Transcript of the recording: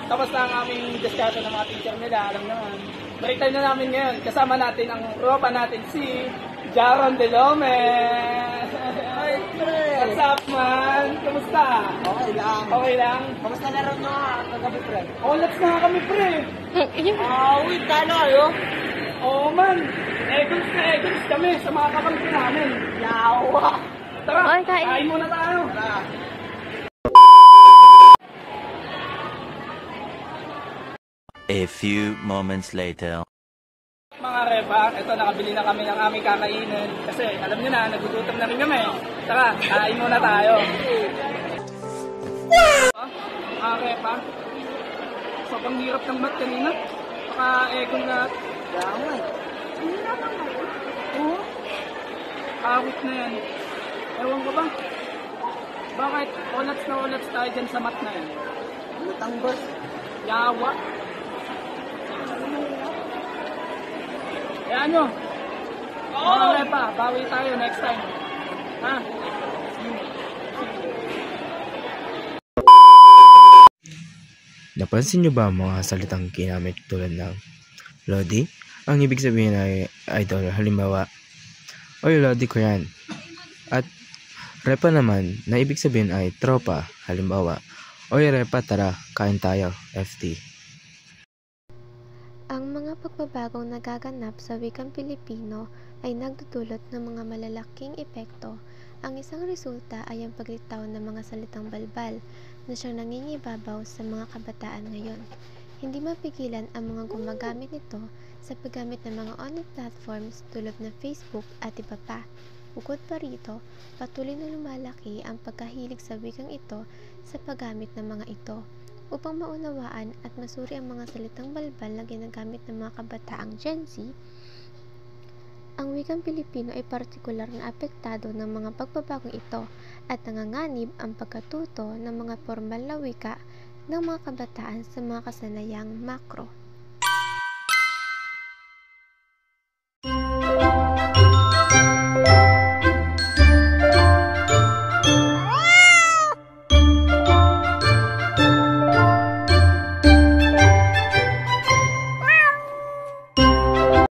tapos na ang aming discussion ng mga teacher nila, alam naman. Break time na namin ngayon. Kasama natin ang ropa natin si Jaron Delome. Ay, pre! What's up, man? Kamusta? Okay lang. Okay lang? Kamusta laro nyo kagabi, pre? Olats na nga kami, pre. Wait, talo kayo? Oo, man. Eagles na Eagles kami sa mga kakampi namin. Yawa! Tara, Oy, kain. kain muna tayo. Tara. A few moments later. Mga repa, ito nakabili na kami ng aming kakainin. Kasi alam nyo na, nagugutom na rin kami. Tara, kain muna tayo. Mga repa, sobrang hirap ng mat kanina. Paka-egon na. Yawa eh. Oo. Awit na yan. Ewan ko ba? Bakit olats tayo dyan sa mat na yan? Lutang boss. Yawa. Yan nyo. Mga repa, bawi tayo next time. Ha? Napansin niyo ba ang mga salitang ginamit tulad ng Lodi? Ang ibig sabihin ay idol, halimbawa, Oy, Lodi ko yan. At Repa naman, na ibig sabihin ay tropa, halimbawa, Oy, Repa, tara, kain tayo, FT. Ang mga pagbabagong nagaganap sa wikang Pilipino ay nagdudulot ng mga malalaking epekto. Ang isang resulta ay ang paglitaw ng mga salitang balbal na siyang nangingibabaw sa mga kabataan ngayon. Hindi mapigilan ang mga gumagamit nito sa paggamit ng mga online platforms tulad ng Facebook at iba pa. Bukod pa rito, patuloy na lumalaki ang pagkahilig sa wikang ito sa paggamit ng mga ito. Upang maunawaan at masuri ang mga salitang balbal na ginagamit ng mga kabataang Gen Z, ang wikang Pilipino ay partikular na apektado ng mga pagbabagong ito at nanganganib ang pagkatuto ng mga formal na wika ng mga kabataan sa mga kasanayang makro.